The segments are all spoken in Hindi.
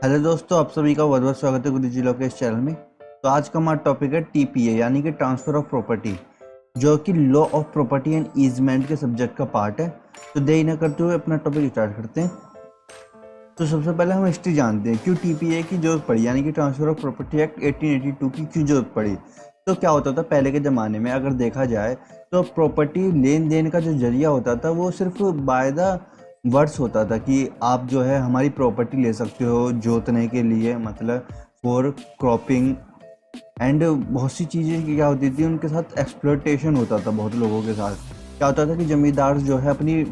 हेलो दोस्तों, आप सभी का बहुत बहुत स्वागत है गुरुजी लोग के इस चैनल में। तो आज का हमारा टॉपिक है टीपीए यानी कि ट्रांसफ़र ऑफ प्रॉपर्टी, जो कि law of property and easement के सब्जेक्ट का पार्ट है। तो देरी न करते हुए अपना टॉपिक स्टार्ट करते हैं। तो सबसे पहले हम हिस्ट्री जानते हैं, क्यों टीपीए की जरूरत पड़ी, यानी कि ट्रांसफ़र ऑफ प्रॉपर्टी एक्ट 1882 की क्यों जरूरत पड़ी। तो क्या होता था पहले के ज़माने में, अगर देखा जाए तो प्रॉपर्टी लेन देन का जो जरिया होता था वो सिर्फ बाय द वर्ड्स होता था कि आप जो है हमारी प्रॉपर्टी ले सकते हो जोतने के लिए, मतलब फॉर क्रॉपिंग एंड बहुत सी चीज़ें क्या होती थी, उनके साथ एक्सप्लॉयटेशन होता था। बहुत लोगों के साथ क्या होता था कि जमींदार जो है अपनी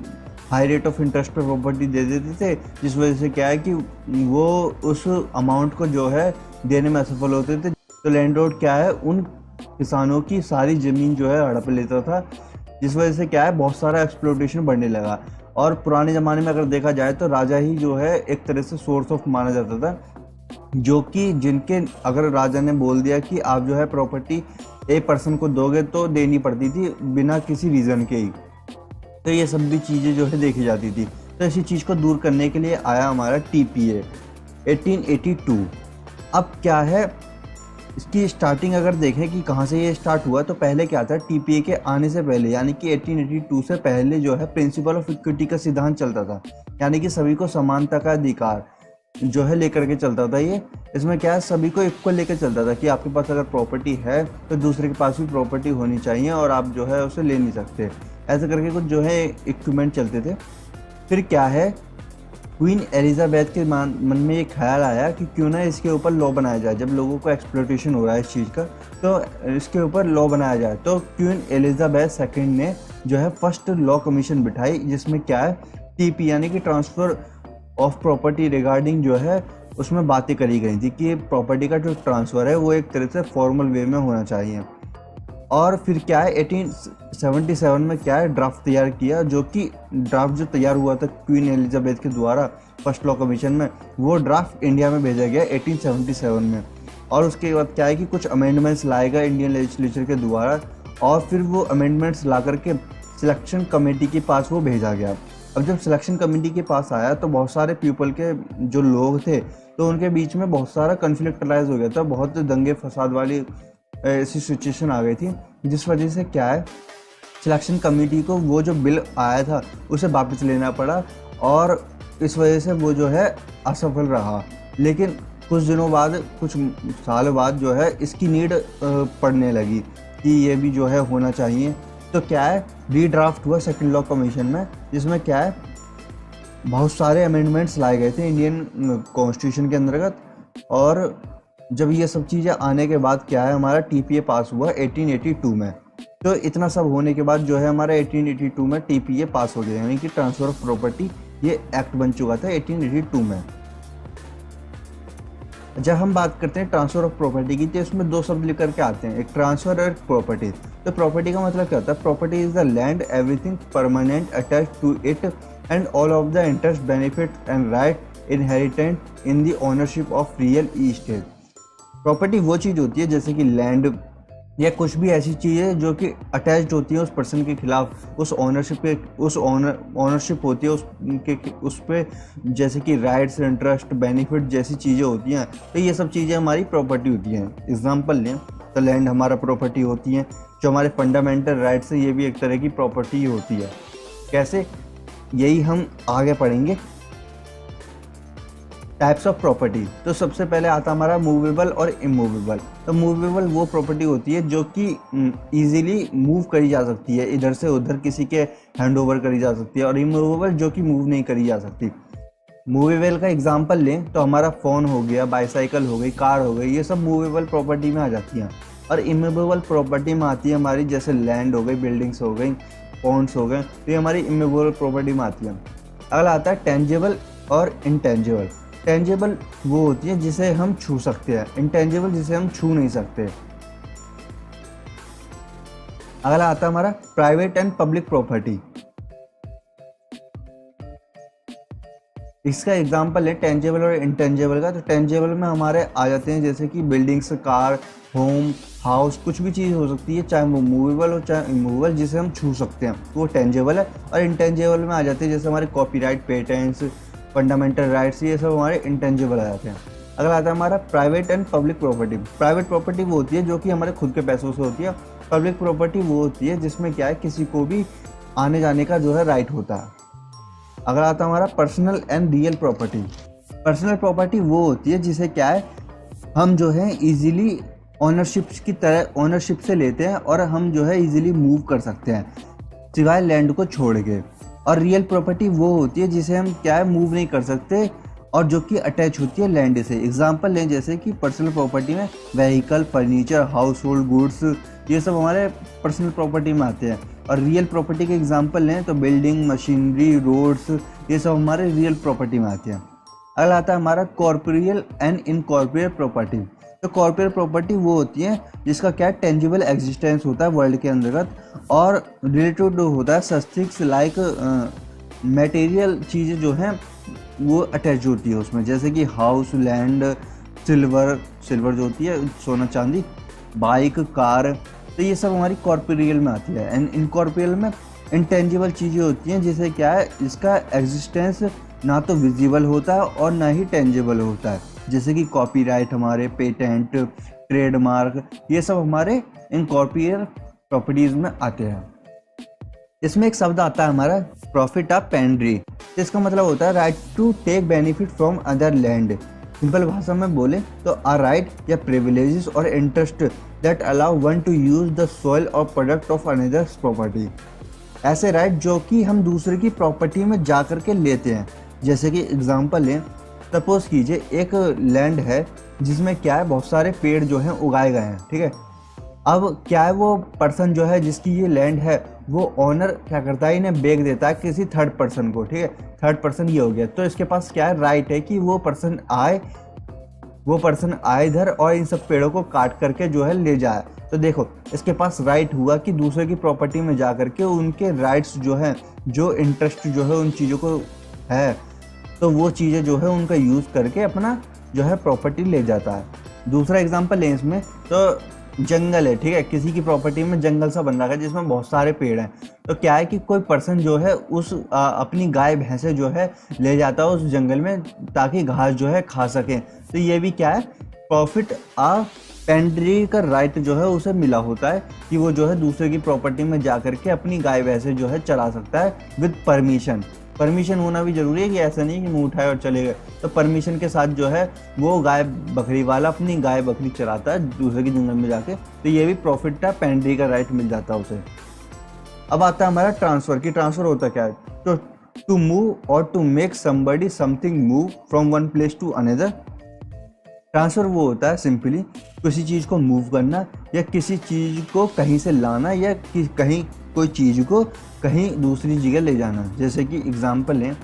हाई रेट ऑफ इंटरेस्ट पर प्रॉपर्टी दे देते थे, जिस वजह से क्या है कि वो उस अमाउंट को जो है देने में असफल होते थे। तो लैंडलॉर्ड क्या है उन किसानों की सारी ज़मीन जो है हड़प लेता था, जिस वजह से क्या है बहुत सारा एक्सप्लॉयटेशन बढ़ने लगा। और पुराने ज़माने में अगर देखा जाए तो राजा ही जो है एक तरह से सोर्स ऑफ माना जाता था, जो कि जिनके अगर राजा ने बोल दिया कि आप जो है प्रॉपर्टी एक पर्सन को दोगे तो देनी पड़ती थी बिना किसी रीज़न के ही। तो ये सब भी चीज़ें जो है देखी जाती थी। तो ऐसी चीज़ को दूर करने के लिए आया हमारा टीपीए 1882। अब क्या है इसकी स्टार्टिंग अगर देखें कि कहाँ से ये स्टार्ट हुआ, तो पहले क्या था, टीपीए के आने से पहले यानी कि 1882 से पहले जो है प्रिंसिपल ऑफ इक्विटी का सिद्धांत चलता था, यानी कि सभी को समानता का अधिकार जो है लेकर के चलता था ये। इसमें क्या है, सभी को इक्वल लेकर चलता था कि आपके पास अगर प्रॉपर्टी है तो दूसरे के पास भी प्रॉपर्टी होनी चाहिए और आप जो है उसे ले नहीं सकते। ऐसे करके कुछ जो है इक्विपमेंट चलते थे। फिर क्या है, क्वीन एलिजाबेथ के मन में ये ख्याल आया कि क्यों ना इसके ऊपर लॉ बनाया जाए। जब लोगों को एक्सप्लॉयटेशन हो रहा है इस चीज़ का, तो इसके ऊपर लॉ बनाया जाए। तो क्वीन एलिजाबेथ सेकंड ने जो है फर्स्ट लॉ कमीशन बिठाई, जिसमें क्या है टीपी यानी कि ट्रांसफ़र ऑफ प्रॉपर्टी रिगार्डिंग जो है उसमें बातें करी गई थी कि प्रॉपर्टी का जो ट्रांसफ़र है वो एक तरह से फॉर्मल वे में होना चाहिए। और फिर क्या है 1877 में क्या है ड्राफ्ट तैयार किया, जो कि ड्राफ्ट जो तैयार हुआ था क्वीन एलिजाबेथ के द्वारा फर्स्ट लॉ कमीशन में, वो ड्राफ्ट इंडिया में भेजा गया 1877 में। और उसके बाद क्या है कि कुछ अमेंडमेंट्स लाए गए इंडियन लेजिस्लेचर के द्वारा, और फिर वो अमेंडमेंट्स ला करके सिलेक्शन कमेटी के पास वो भेजा गया। अब जब सिलेक्शन कमेटी के पास आया तो बहुत सारे पीपल के जो लोग थे तो उनके बीच में बहुत सारा कन्फ्लिक्ट राइज हो गया था, बहुत दंगे फसाद वाली ऐसी सिचुएशन आ गई थी, जिस वजह से क्या है सिलेक्शन कमेटी को वो जो बिल आया था उसे वापस लेना पड़ा, और इस वजह से वो जो है असफल रहा। लेकिन कुछ दिनों बाद, कुछ साल बाद जो है इसकी नीड पड़ने लगी कि ये भी जो है होना चाहिए। तो क्या है रीड्राफ्ट हुआ सेकंड लॉ कमीशन में, जिसमें क्या है बहुत सारे अमेंडमेंट्स लाए गए थे इंडियन कॉन्स्टिट्यूशन के अंतर्गत। और जब ये सब चीज़ें आने के बाद क्या है हमारा टीपीए पास हुआ 1882 में। तो इतना सब होने के बाद जो है हमारा 1882 में टीपीए पास हो गया, यानी कि ट्रांसफ़र ऑफ प्रॉपर्टी ये एक्ट बन चुका था 1882 में। जब हम बात करते हैं ट्रांसफ़र ऑफ प्रॉपर्टी की, तो इसमें दो शब्द लिख करके आते हैं, एक ट्रांसफ़र और एक प्रॉपर्टी। तो प्रॉपर्टी का मतलब क्या होता है, property is the land everything permanent attach to it and all of the interest benefit and right inherent in the ownership of real estate. Property वो चीज़ होती है जैसे कि लैंड या कुछ भी ऐसी चीज़ है जो कि अटैच्ड होती है उस पर्सन के खिलाफ, उस ओनरशिप पे, उस ओनरशिप होती है उस पे, जैसे कि राइट्स इंटरेस्ट बेनिफिट जैसी चीज़ें होती हैं। तो ये सब चीज़ें हमारी प्रॉपर्टी होती हैं। एग्जांपल लें तो लैंड हमारा प्रॉपर्टी होती है, जो हमारे फंडामेंटल राइट्स है ये भी एक तरह की प्रॉपर्टी होती है। कैसे, यही हम आगे पढ़ेंगे। टाइप्स ऑफ प्रॉपर्टी, तो सबसे पहले आता हमारा मूवेबल और इमूवेबल। तो मूवेबल वो प्रॉपर्टी होती है जो कि इजीली मूव करी जा सकती है, इधर से उधर किसी के हैंड ओवर करी जा सकती है, और इमूवेबल जो कि मूव नहीं करी जा सकती। मूवेबल का एग्जांपल लें तो हमारा फ़ोन हो गया, बाईसाइकिल हो गई, कार हो गई, ये सब मूवेबल प्रॉपर्टी में आ जाती हैं। और इमूवेबल प्रॉपर्टी में आती है हमारी जैसे लैंड हो गई, बिल्डिंग्स हो गई, पॉन्ड्स हो गए, तो ये हमारी इमूवेबल प्रॉपर्टी में आती है। अगला आता है टेंजिबल और इंटेंजिबल। टेंजिबल वो होती है जिसे हम छू सकते हैं, इंटेंजिबल जिसे हम छू नहीं सकते। अगला आता है हमारा प्राइवेट एंड पब्लिक प्रॉपर्टी। इसका एग्जांपल है टेंजिबल और इंटेंजिबल का। तो टेंजिबल में हमारे आ जाते हैं जैसे कि बिल्डिंग्स, कार, होम, हाउस, कुछ भी चीज़ हो सकती है, चाहे वो मूवेबल हो चाहे इमूवेबल, जिसे हम छू सकते हैं, तो वो टेंजिबल है। और इंटेंजिबल में आ जाते हैं जैसे हमारे कॉपीराइट, पेटेंट्स, फंडामेंटल राइट्स, ये सब हमारे इंटेंजिबल आ जाते हैं। अगला आता है हमारा private and public property. Private property वो होती है जो कि हमारे खुद के पैसों से होती है। पब्लिक प्रॉपर्टी वो होती है जिसमें क्या है, किसी को भी आने जाने का जो है राइट होता है। अगला आता है हमारा personal and real property. Personal property वो होती है जिसे क्या है, हम जो है इजीली ओनरशिप की तरह ओनरशिप से लेते हैं और हम जो है इजीली मूव कर सकते हैं सिवाय लैंड को छोड़ के। और रियल प्रॉपर्टी वो होती है जिसे हम क्या है मूव नहीं कर सकते और जो कि अटैच होती है लैंड से। एग्जांपल लें जैसे कि पर्सनल प्रॉपर्टी में vehicle, furniture, house hold goods, ये सब हमारे पर्सनल प्रॉपर्टी में आते हैं। और रियल प्रॉपर्टी के एग्जांपल लें तो बिल्डिंग, मशीनरी, रोड्स, ये सब हमारे रियल प्रॉपर्टी में आते हैं। अगला आता है हमारा कॉर्पोरियल एंड इनकॉर्पोरियल प्रॉपर्टी। तो कॉर्पोरेट प्रॉपर्टी वो होती है जिसका क्या टेंजिबल एग्जिस्टेंस होता है वर्ल्ड के अंतर्गत और रिलेटेड होता है सस्टिक्स लाइक मटेरियल चीज़ें जो हैं वो अटैच होती है उसमें, जैसे कि हाउस, लैंड, सिल्वर जो होती है सोना चांदी, बाइक, कार, तो ये सब हमारी कॉर्पोरियल में आती है। एंड इनकॉर्पोरियल में इंटेंजिबल चीज़ें होती हैं जिसे क्या है इसका एग्जिस्टेंस ना तो विजिबल होता है और ना ही टेंजिबल होता है, जैसे कि कॉपीराइट, हमारे पेटेंट, ट्रेडमार्क, ये सब हमारे इनकॉर्पोरियल प्रॉपर्टीज में आते हैं। इसमें एक शब्द आता है हमारा प्रॉफिट ऑफ पेंड्री, इसका मतलब होता है right to take benefit from other land. Simple भाषा में बोले तो आ राइट या प्रिविलेजेस और interest that allow one to use the soil or product of another's property. ऐसे राइट जो कि हम दूसरे की प्रॉपर्टी में जा कर के लेते हैं। जैसे कि एग्जांपल लें, सपोज कीजिए एक लैंड है जिसमें क्या है बहुत सारे पेड़ जो हैं उगाए गए हैं, ठीक है। अब क्या है वो पर्सन जो है जिसकी ये लैंड है वो ओनर क्या करता है, इन्हें बेच देता है किसी थर्ड पर्सन को, ठीक है। थर्ड पर्सन ये हो गया, तो इसके पास क्या है राइट है कि वो पर्सन आए इधर और इन सब पेड़ों को काट करके जो है ले जाए। तो देखो इसके पास राइट हुआ कि दूसरे की प्रॉपर्टी में जा करके उनके राइट्स जो हैं, जो इंटरेस्ट जो है उन चीज़ों को है, तो वो चीज़ें जो है उनका यूज़ करके अपना जो है प्रॉपर्टी ले जाता है। दूसरा एग्जांपल लें इसमें, तो जंगल है, ठीक है, किसी की प्रॉपर्टी में जंगल सा बन रखा है जिसमें बहुत सारे पेड़ हैं। तो क्या है कि कोई पर्सन जो है उस अपनी गाय भैंसे जो है ले जाता है उस जंगल में ताकि घास जो है खा सके। तो ये भी क्या है प्रॉफिट पेंड्री का राइट जो है उसे मिला होता है कि वो जो है दूसरे की प्रॉपर्टी में जा करके अपनी गाय भैंसे जो है चला सकता है विद परमिशन होना भी जरूरी है कि ऐसा नहीं कि मुंह उठाए और चले गए। तो परमिशन के साथ जो है वो गाय बकरी वाला अपनी गाय बकरी चराता है दूसरे के जंगल में जाके, तो ये भी प्रॉफिट है, पेंड्री का राइट मिल जाता है उसे। अब आता है हमारा ट्रांसफर की। ट्रांसफर होता क्या है, तो to move or to make somebody something move from one place to another. Transfer वो होता है सिंपली किसी चीज़ को मूव करना या किसी चीज़ को कहीं से लाना या कहीं कोई चीज़ को कहीं दूसरी जगह ले जाना। जैसे कि एग्जांपल लें,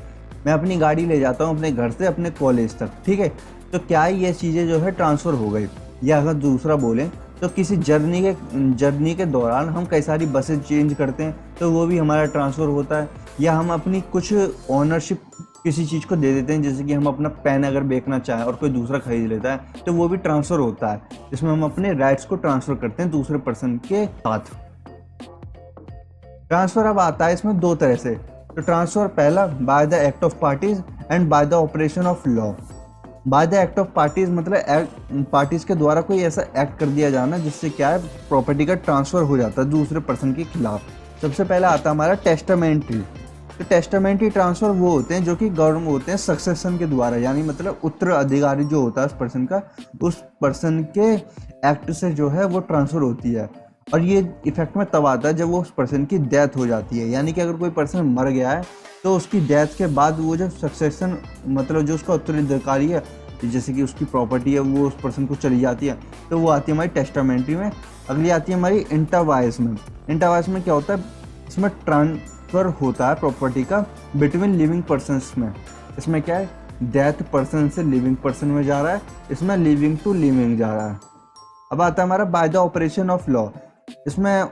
मैं अपनी गाड़ी ले जाता हूँ अपने घर से अपने कॉलेज तक, ठीक है, तो क्या ये चीज़ें जो है ट्रांसफ़र हो गई। या अगर दूसरा बोलें तो किसी जर्नी के दौरान हम कई सारी बसें चेंज करते हैं तो वो भी हमारा ट्रांसफ़र होता है। या हम अपनी कुछ ओनरशिप किसी चीज़ को दे देते हैं, जैसे कि हम अपना पेन अगर बेचना चाहें और कोई दूसरा खरीद लेता है तो वो भी ट्रांसफ़र होता है, जिसमें हम अपने राइट्स को ट्रांसफ़र करते हैं दूसरे पर्सन के साथ। ट्रांसफ़र अब आता है इसमें दो तरह से। तो ट्रांसफ़र पहला by the act of parties and by the operation of law. By the act of parties मतलब पार्टीज के द्वारा कोई ऐसा एक्ट कर दिया जाना जिससे क्या है प्रॉपर्टी का ट्रांसफ़र हो जाता है दूसरे पर्सन के खिलाफ। सबसे पहला आता है हमारा टेस्टामेंट्री। तो टेस्टामेंट्री ट्रांसफ़र वो होते हैं जो कि गवर्नमेंट होते हैं सक्सेशन के द्वारा, यानी मतलब उत्तराधिकारी जो होता है उस पर्सन का, उस पर्सन के एक्ट से जो है वो ट्रांसफ़र होती है। और ये इफेक्ट में तब आता है जब वो उस पर्सन की डेथ हो जाती है, यानी कि अगर कोई पर्सन मर गया है तो उसकी डेथ के बाद वो जो सक्सेशन मतलब जो उसका उत्तराधिकारी है, जैसे कि उसकी प्रॉपर्टी है वो उस पर्सन को चली जाती है, तो वो आती है हमारी टेस्टामेंट्री में। अगली आती है हमारी इंटरवाइस में। इंटरवाइस में क्या होता है, इसमें ट्रांसफ़र होता है प्रॉपर्टी का बिटवीन लिविंग पर्सनस में। इसमें क्या है डेथ पर्सन से लिविंग पर्सन में जा रहा है, इसमें लिविंग टू लिविंग जा रहा है। अब आता है हमारा by the operation of law. इसमें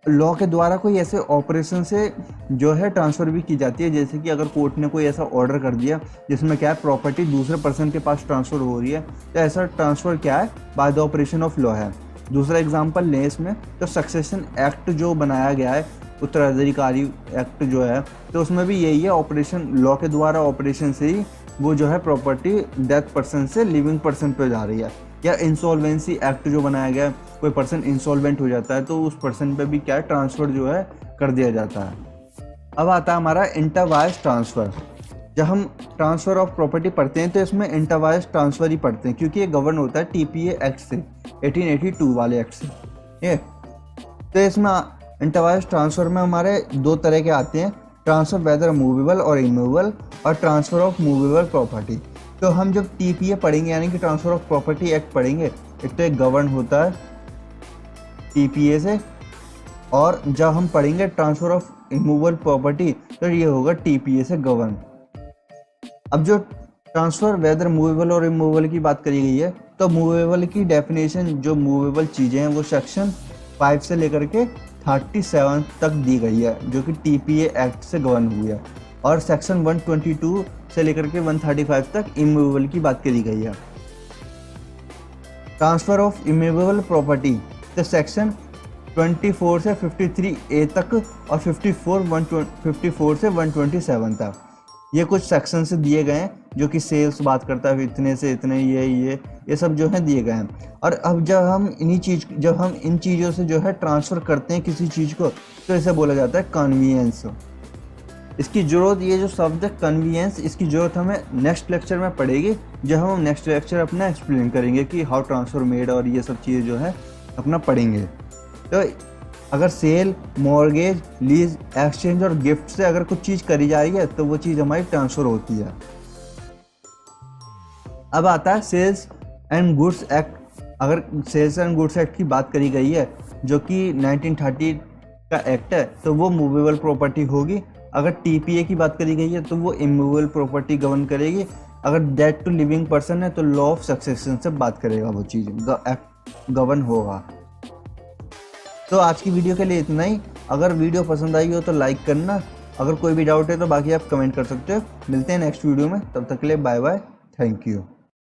लॉ के द्वारा कोई ऐसे ऑपरेशन से जो है ट्रांसफ़र भी की जाती है, जैसे कि अगर कोर्ट ने कोई ऐसा ऑर्डर कर दिया जिसमें क्या है प्रॉपर्टी दूसरे पर्सन के पास ट्रांसफ़र हो रही है, तो ऐसा ट्रांसफ़र क्या है by the operation of law है। दूसरा एग्जांपल लें इसमें, तो सक्सेशन एक्ट जो बनाया गया है, उत्तराधिकारी एक्ट जो है, तो उसमें भी यही है, ऑपरेशन लॉ के द्वारा ऑपरेशन से ही वो जो है प्रॉपर्टी डेथ पर्सन से लिविंग पर्सन पे जा रही है। या इंसॉल्वेंसी एक्ट जो बनाया गया है, कोई पर्सन इंसॉल्वेंट हो जाता है तो उस पर्सन पे भी क्या है ट्रांसफ़र जो है कर दिया जाता है। अब आता है हमारा इंटरवाइज ट्रांसफ़र। जब हम ट्रांसफ़र ऑफ प्रॉपर्टी पढ़ते हैं तो इसमें इंटरवाइज ट्रांसफ़र ही पढ़ते हैं, क्योंकि ये गवर्न होता है टीपीए एक्ट से, 1882 वाले एक्ट से। ये तो इसमें इंटरवाइज ट्रांसफ़र में हमारे दो तरह के आते हैं, ट्रांसफ़र वेदर मूवेबल और इमूवेबल, और ट्रांसफ़र ऑफ मूवेबल प्रॉपर्टी। तो हम जब टीपीए पढ़ेंगे यानी कि ट्रांसफ़र ऑफ प्रॉपर्टी एक्ट पढ़ेंगे, एक तो एक गवर्न होता है टीपीए से, और जब हम पढ़ेंगे ट्रांसफ़र ऑफ इमूवेबल प्रॉपर्टी तो ये होगा टीपीए से गवर्न। अब जो ट्रांसफ़र वेदर मूवेबल और इमूवेबल की बात करी गई है, तो मूवेबल की डेफिनेशन, जो मूवेबल चीज़ें हैं वो सेक्शन 5 से लेकर के 37 तक दी गई है, जो कि टीपीए एक्ट से गवर्न हुई है, और सेक्शन 122 से लेकर के 135 तक इमूवेबल की बात करी गई है। ट्रांसफ़र ऑफ इमूवेबल प्रॉपर्टी तो सेक्शन 24 से 53A तक और 54 से 127 तक, ये कुछ सेक्शन से दिए गए हैं, जो कि सेल्स बात करता है इतने से इतने, ये सब जो है दिए गए हैं। और अब जब हम इन चीज़ों से जो है ट्रांसफ़र करते हैं किसी चीज़ को, तो इसे बोला जाता है कन्वीनियंस। इसकी ज़रूरत, ये जो शब्द है कन्वीनियंस, इसकी ज़रूरत हमें नेक्स्ट लेक्चर में पड़ेगी, जब हम नेक्स्ट लेक्चर अपना एक्सप्लेन करेंगे कि हाउ ट्रांसफ़र मेड, और ये सब चीज़ें जो है अपना पढ़ेंगे। तो अगर सेल, मॉर्गेज, लीज, एक्सचेंज और गिफ्ट से अगर कुछ चीज़ करी जा रही है तो वो चीज़ हमारी ट्रांसफ़र होती है। अब आता है सेल्स एंड गुड्स एक्ट। अगर सेल्स एंड गुड्स एक्ट की बात करी गई है, जो कि 1930 का एक्ट है, तो वो मूवेबल प्रॉपर्टी होगी। अगर टीपीए की बात करी गई है तो वो इमूवेबल प्रॉपर्टी गवर्न करेगी। अगर डेथ टू लिविंग पर्सन है तो लॉ ऑफ सक्सेशन से बात करेगा, वो चीज़ एक्ट गवर्न होगा। तो आज की वीडियो के लिए इतना ही। अगर वीडियो पसंद आई हो तो लाइक करना, अगर कोई भी डाउट है तो बाकी आप कमेंट कर सकते हो। मिलते हैं नेक्स्ट वीडियो में, तब तक के लिए बाय बाय, थैंक यू।